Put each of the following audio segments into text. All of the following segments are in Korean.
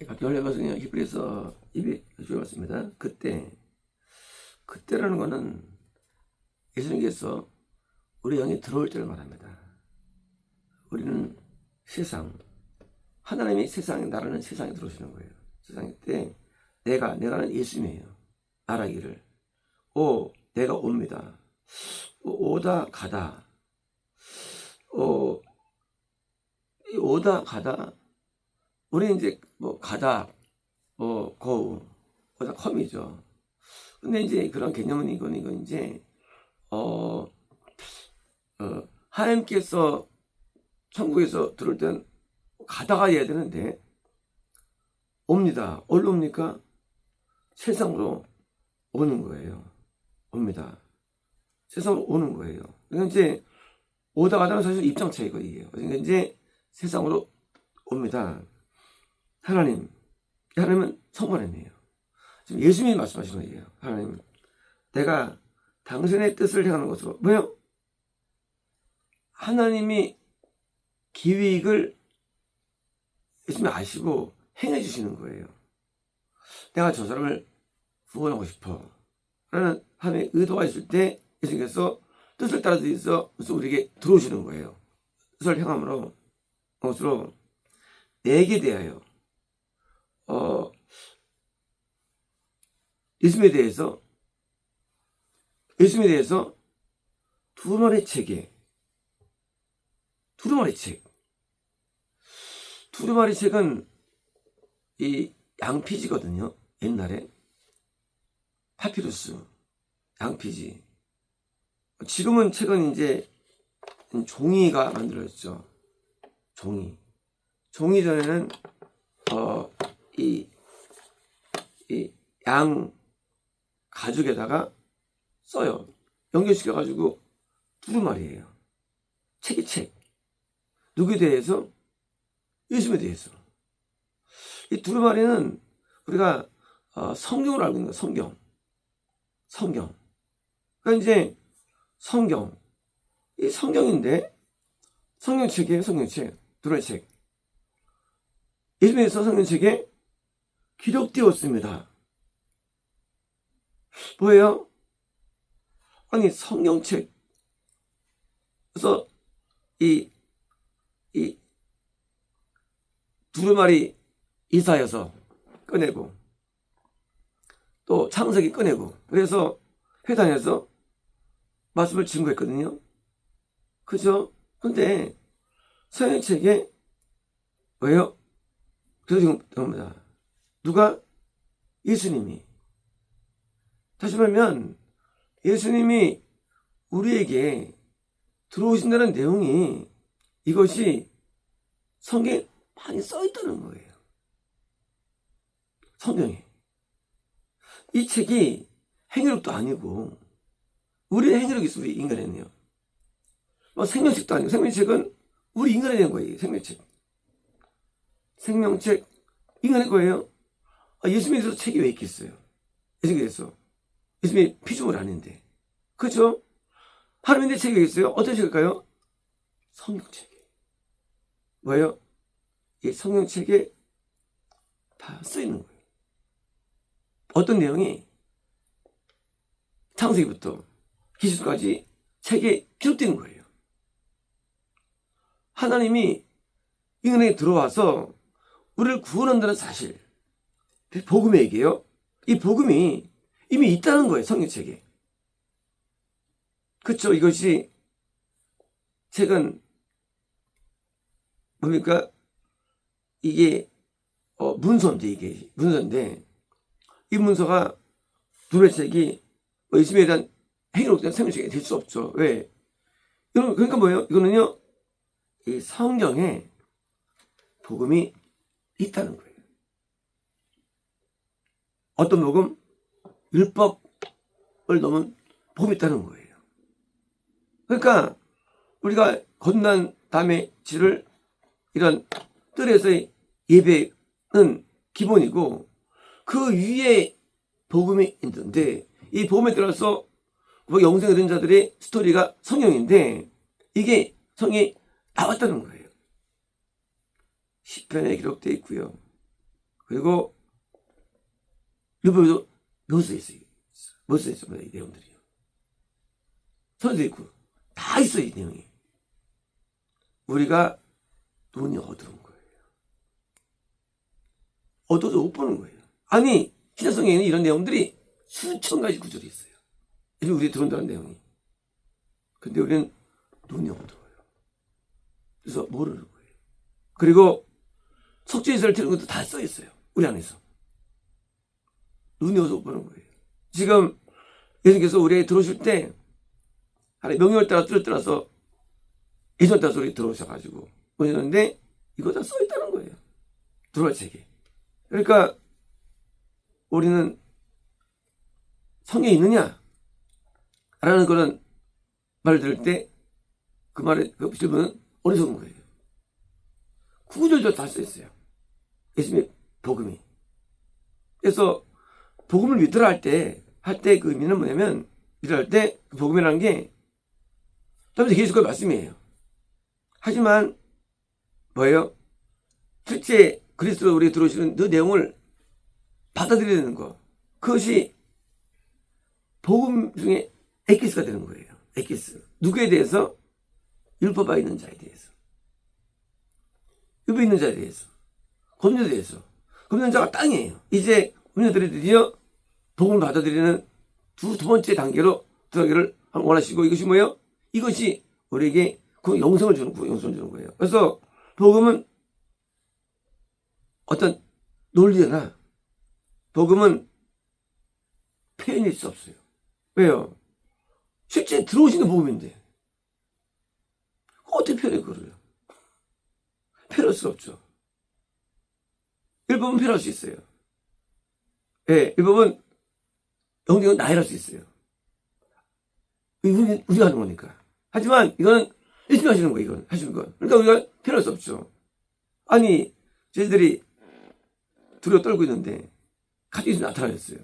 열려봤으니 히브리서 입이 주었습니다. 그때라는 거는 예수님께서 우리 영이 들어올 때를 말합니다. 우리는 하나님이 나라는 세상에 들어오시는 거예요. 세상에 때 내가는 예수님이에요. 말하기를 내가 옵니다. 오다 가다 우리 이제 가다 고우 오다 컴이죠. 근데 이제 그런 개념은 이건 이제 하나님께서 천국에서 들어올 땐 가다가 해야 되는데 옵니다. 어디로 옵니까? 세상으로 오는 거예요. 옵니다. 세상으로 오는 거예요. 그러니까 이제 오다 가다는 사실 입장 차이거든요. 그러니까 이제 세상으로 옵니다. 하나님은 성모님이에요. 지금 예수님이 말씀하시는 거예요. 하나님, 내가 당신의 뜻을 행하는 것으로 뭐요? 하나님이 계획을 예수님이 아시고 행해 주시는 거예요. 내가 저 사람을 구원하고 싶어 라는 하나님의 의도가 있을 때 예수님께서 뜻을 따라서 우리에게 들어오시는 거예요. 뜻을 행함으로 것으로 내게 대하여 예수님에 대해서 두루마리 책은 이 양피지거든요. 옛날에 파피루스 양피지. 지금은 책은 이제 종이가 만들어졌죠. 종이 전에는 이 양 가죽에다가 써요. 연결시켜가지고 두루마리예요. 책. 누구에 대해서? 예수님에 대해서. 이 두루마리는 우리가 성경으로 알고 있는 거예요. 성경. 그러니까 이제 이 성경인데 성경책이에요. 두루마리 책. 예수님께서 성경책에 기록되었습니다. 뭐예요? 아니 성경책. 그래서 이 두루마리 이사여서 꺼내고 또 창세기 꺼내고 그래서 회당에서 말씀을 증거했거든요. 그죠? 근데 성경책에 왜요? 그래서 겁니다. 누가? 예수님이. 다시 말하면 예수님이 우리에게 들어오신다는 내용이 이것이 성경에 많이 써있다는 거예요. 성경에. 이 책이 행위력도 아니고 우리의 행위력이 있어. 우리 인간에는요. 생명책도 아니고 생명책은 우리 인간에 대한 거예요. 생명책 인간의 거예요. 예수님에 대해서 책이 왜 있겠어요? 예수님에 대해서. 예수님이 피조물 아닌데. 그렇죠? 하나님의 책이 왜 있어요? 어떤 책일까요? 성경책이. 뭐예요? 이 성경책에 다 쓰이는 거예요. 어떤 내용이 창세기부터 기술까지 책에 기록된 거예요. 하나님이 인간에게 들어와서 우리를 구원한다는 사실, 복음의 얘기예요. 이 복음이 이미 있다는 거예요. 성경책에. 그렇죠? 이것이 책은 뭡니까? 이게 문서인데 이 문서가 두루마리 책이 예수님에 대한 행위로 대한 생명책이 될 수 없죠. 왜? 그러니까 뭐예요? 이거는요, 이 성경에 복음이 있다는 거예요. 어떤 복음? 율법을 넘은 복음이 있다는 거예요. 그러니까 우리가 거듭난 다음에 지를 이런 뜰에서의 예배는 기본이고 그 위에 복음이 있는데 이 복음에 따라서 영생을 얻은 자들의 스토리가 성경인데 이게 성경에 나왔다는 거예요. 시편에 기록되어 있고요. 그리고 율법에도 묘수에 있어요. 묘수에 있어요. 이 내용들이요. 선도 있고 다 있어요. 이 내용이. 우리가 눈이 어두운 거예요. 어두워서 못 보는 거예요. 아니 신약성경에는 이런 내용들이 수천 가지 구절이 있어요. 이게 우리에 들어온다는 내용이. 근데 우리는 눈이 어두워요. 그래서 모르는 거예요. 그리고 속죄제를 드리는 것도 다 써 있어요. 우리 안에서. 눈이 어두워 못 보는 거예요. 지금 예수님께서 우리에 들어오실 때 명령을 따라 뜻을 따라서 예전 따라서 우리 들어오셔가지고 오셨는데 이거 다 써 있다는 거예요. 들어갈 책에. 그러니까 우리는 성경에 있느냐? 라는 그런 말을 들을 때 그 말의 그 질문은 어리석은 거예요. 구구절절 다 써 있어요. 예수님의 복음이. 그래서 복음을 믿으라 할 때 그 의미는 뭐냐면 믿으라 할 때 그 복음이라는 게 다음에 예수님의 말씀이에요. 하지만 뭐예요? 실제 그리스도로 우리에 들어오시는 그 내용을 받아들여야 되는 거. 그것이 복음 중에 에키스가 되는 거예요. 에키스. 누구에 대해서? 율법에 있는 자에 대해서. 율법에 있는 자에 대해서. 검증에 대해서. 검증 자가 땅이에요. 이제 우리들이 드디어 복음을 받아들이는 두 번째 단계로 들어가기를 원하시고 이것이 뭐예요? 이것이 우리에게 그 영성을 주는 거예요. 그래서 복음은 어떤 논리나 복음은 표현일 수 없어요. 왜요? 실제 들어오시는 복음인데 어떻게 표현해 그래요? 표현할 수 없죠. 율법은 표현할 수 있어요. 예, 율법은 영적인 나열할 수 있어요. 우리가 하는 거니까. 하지만 이거는 열심히 하시는 거예요. 이건 하시는 건. 그러니까 우리가 표현할 수 없죠. 아니 저희들이 두려워 떨고 있는데 갑자기 나타나셨어요.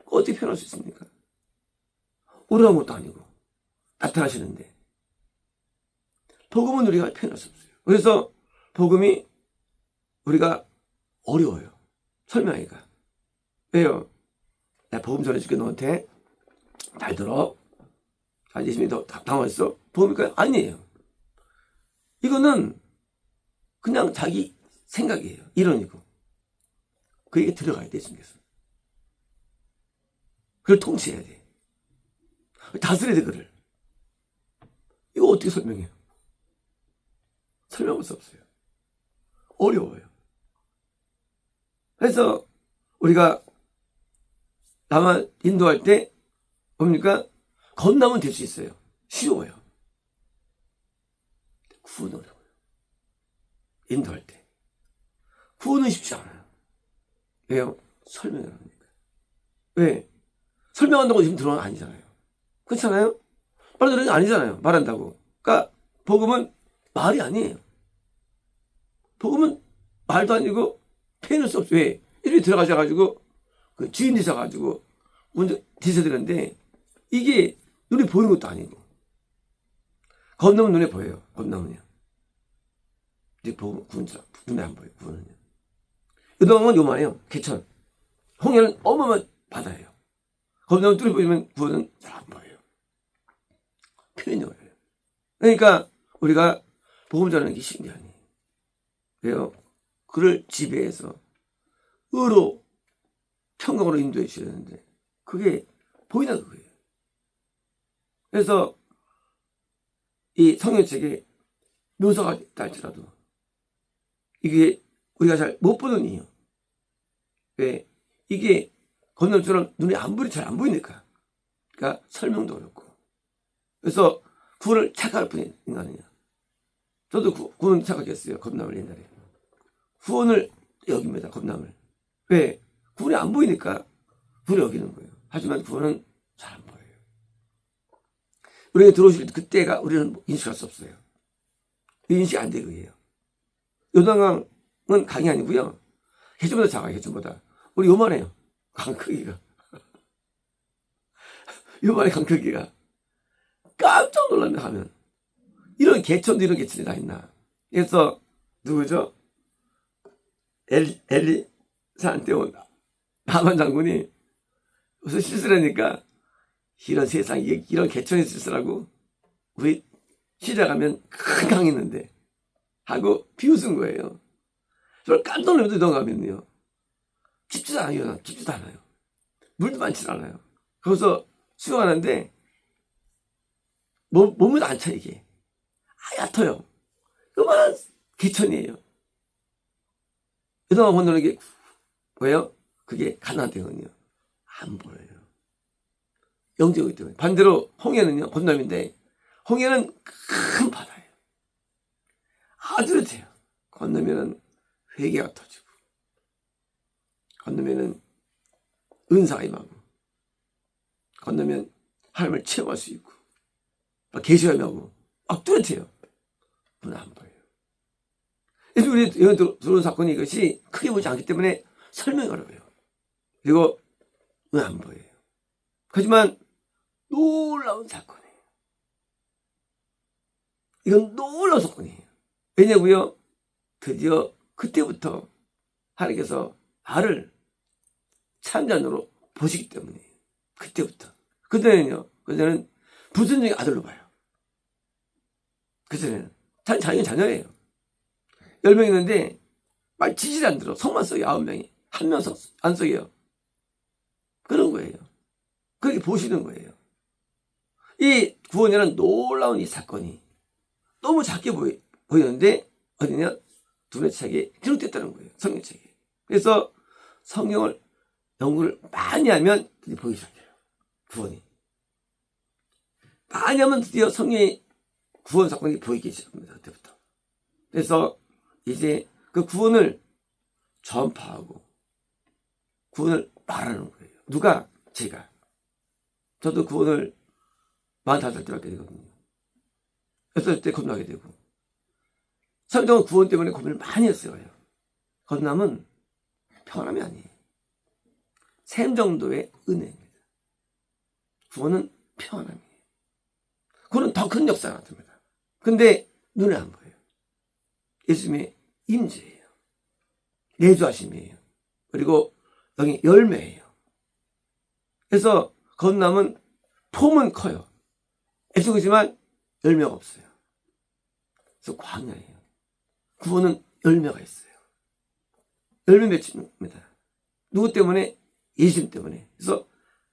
어떻게 표현할 수 있습니까? 오래한 것도 아니고 나타나시는데 복음은 우리가 표현할 수 없어요. 그래서 복음이 우리가 어려워요. 설명하기가. 왜요? 내가 복음 전해줄게 너한테. 잘 들어. 자, 예수님이 더 당황했어? 복음일까요? 아니에요. 이거는 그냥 자기 생각이에요. 이론이고. 그에게 들어가야 돼, 예수님께서. 그걸 통치해야 돼. 다스려야 돼, 그를. 이거 어떻게 설명해요? 설명할 수 없어요. 어려워요. 그래서 우리가 나만 인도할 때 뭡니까? 건너면 될 수 있어요. 쉬워요. 구원은 어려워요. 인도할 때. 구원은 쉽지 않아요. 왜요? 설명을 합니까? 왜? 설명한다고 지금 들어가는 거 아니잖아요. 그렇잖아요? 말로 들어가는 게 아니잖아요. 말한다고. 그러니까 복음은 말이 아니에요. 복음은 말도 아니고 표현할 수 없어요. 왜? 이름이 들어가셔가지고 그 주인 되셔가지고 먼저 되셔드렸는데 이게 눈에 보이는 것도 아니고 건너면 눈에 보여요. 건너면요. 이제 복음 구원자 눈에 안 보여요. 구원은요. 요동은 요만해요. 개천. 홍해는 어마어마한 바다예요. 건너면 뚫어 보이면 구원은 잘 안 보여요. 표현이 어려워요. 그러니까 우리가 복음 전하는 게 쉬운 게 아니에요. 왜요? 그를 지배해서 의로 평강으로 인도해 주시는데 그게 보이나 그거예요. 그래서 이 성경책에 묘사가 있다 할지라도 이게 우리가 잘 못 보는 이유. 왜? 이게 건널처럼 눈에 잘 안 보이니까. 그러니까 설명도 어렵고. 그래서 구원을 착각할 뿐인 인간이냐. 저도 구원 착각했어요. 겁남을 옛날에. 구원을 여깁니다. 겁남을. 왜? 구원이 안 보이니까 구원을 여기는 거예요. 하지만 구원은 잘 안 보여요. 우리가 들어오실 때 그때가 우리는 인식할 수 없어요. 인식 안 되고요. 요단강은 강이 아니고요. 해전보다 작아요. 해전보다. 우리 요만해요. 강 크기가. 요만해 강 크기가. 깜짝 놀랐네 하면. 이런 개천도 이런 개천이 다 있나. 그래서 누구죠? 사한테 온 나만 장군이 무슨 실수를 하니까 이런 세상에 이런 개천이 실수라고 우리 시작하면 큰 강이 있는데 하고 비웃은 거예요. 저를 깜짝 놀라면서 넘어가면요. 깊지도 않아요. 깊지도 않아요. 물도 많지 않아요. 거기서 수영하는데 몸을 안 차 이게. 얕아요. 그만한 개천이에요. 그동안 건너는 게 뭐예요? 그게 가나안이거든요. 안 보여요. 영적이기 때문에. 반대로 홍해는요. 건너는데 홍해는 큰 바다예요. 아주 르해요. 건너면은 회개가 터지고 건너면은 은사가 임하고 건너면 하나님을 체험할 수 있고 막 계시가 임하고 막 뚜렷해요. 눈 안 보여요. 그래서 우리 여기 들어온 사건이 이것이 크게 보지 않기 때문에 설명이 어려워요. 그리고 눈 안 보여요. 하지만 놀라운 사건이에요. 이건 놀라운 사건이에요. 왜냐고요? 드디어 그때부터 하나님께서 나를 참자녀로 보시기 때문이에요. 그때부터. 그때는 불순종의 아들로 봐요. 그전에는 자기는 자녀예요. 10명 있는데 말 지지를 안 들어. 성만 써요. 9명이. 한 명 안 써요. 그런 거예요. 그렇게 보시는 거예요. 이 구원이라는 놀라운 이 사건이 너무 작게 보이는데 어디냐? 두뇌 책에 기록됐다는 거예요. 성경책에. 그래서 성경을 연구를 많이 하면 드디어 보이기 시작해요. 구원이. 많이 하면 드디어 성경의 구원 사건이 보이기 시작합니다. 그때부터. 그래서 이제 그 구원을 전파하고 구원을 말하는 거예요. 누가? 제가. 저도 구원을 45살 때 받게 되거든요. 6살 때 건너게 되고. 성경은 구원 때문에 고민을 많이 했어요. 건남은 편함이 아니에요. 샘 정도의 은혜입니다. 구원은 편함이에요. 구원은 더 큰 역사가 나타납니다. 근데 눈에 안 보여요. 예수님의 임재예요. 내주하심이에요. 그리고 여기 열매예요. 그래서 건남은 폼은 커요. 애쓰지만 열매가 없어요. 그래서 광야예요. 구원은 열매가 있어요. 열매 맺힙니다. 누구 때문에? 예수님 때문에. 그래서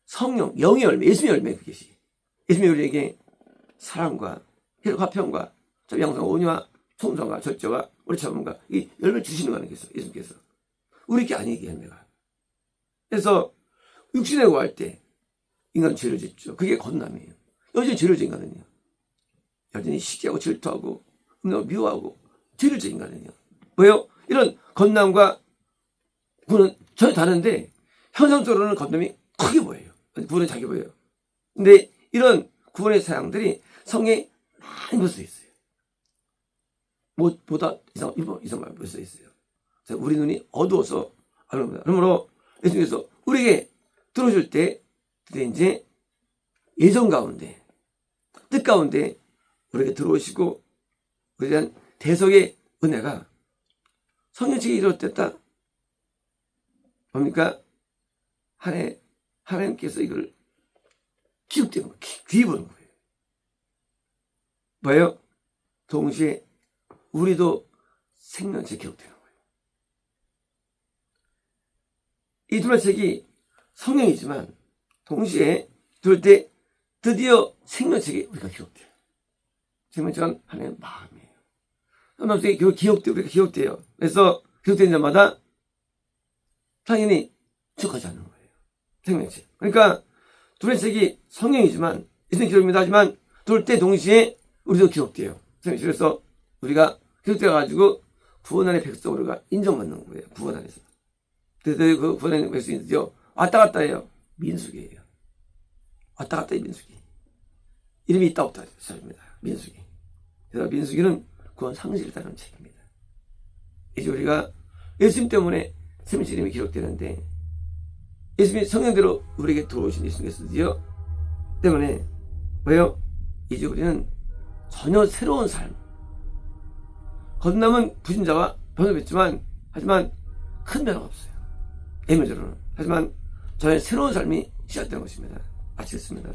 성령, 영의 열매, 예수님의 열매 그것이. 예수님이 우리에게 사랑과 화평과 양성과 온유와 통성과 절제와 우리 참음과 이 열매를 주시는 거는 예수님께서. 우리 게 아니게 열매가. 그래서 육신에 구할 때 인간은 죄를 짓죠. 그게 건남이에요. 여전히 죄를 짓는 인간은요. 여전히 시기하고 질투하고 미워하고 죄를 짓는 인간은요. 왜요? 이런 건남과 구원은 전혀 다른데 현상적으로는 건남이 크게 보여요. 구원은 작게 보여요. 근데 이런 구원의 사양들이 성경에 많이 벌써 있어요. 보다 이상 벌써 있어요. 그래서 우리 눈이 어두워서 안 봅니다. 그러므로 예수님께서 우리에게 들어줄 때 이제 예정 가운데 뜻 가운데 우리에게 들어오시고 우리에 대한 대속의 은혜가 성령책에 이루어졌다. 뭡니까? 하나님께서 이걸 기록되는 거예요. 귀입하는 거예요. 뭐예요? 동시에 우리도 생명책에 기록되는 거예요. 이 두 책이 성령이지만 동시에 들을 때 드디어 생명책에 우리가 기록돼요. 생명책은 하나님의 마음이에요. 마음속에 기록돼요. 우리가 기록돼요. 그래서 기록된 자마다 당연히 축하지 않는 거예요. 생명책. 그러니까 둘의 책이 성령이지만 예수님 기록입니다. 하지만 둘 때 동시에 우리도 기록돼요. 그래서 우리가 기록돼가지고 구원안의 백성으로가 인정받는 거예요. 구원 안에서. 그래서 그 구원 안의 백성이 드디어 왔다 갔다 해요. 민수기예요. 왔다 갔다 해 민수기. 이름이 있다 없다 사입니다. 민수기. 그래서 민수기는 구원 상실을 다루는 책입니다. 이제 우리가 예수님 때문에 생명책 이름이 기록되는데 예수님이 성령대로 우리에게 들어오신 예수님께서 드디어 때문에 왜요? 이제 우리는 전혀 새로운 삶. 건남은 부신자와 변호했지만 하지만 큰 변화가 없어요. 예명적으로는. 하지만 저의 새로운 삶이 시작된 것입니다. 마치겠습니다.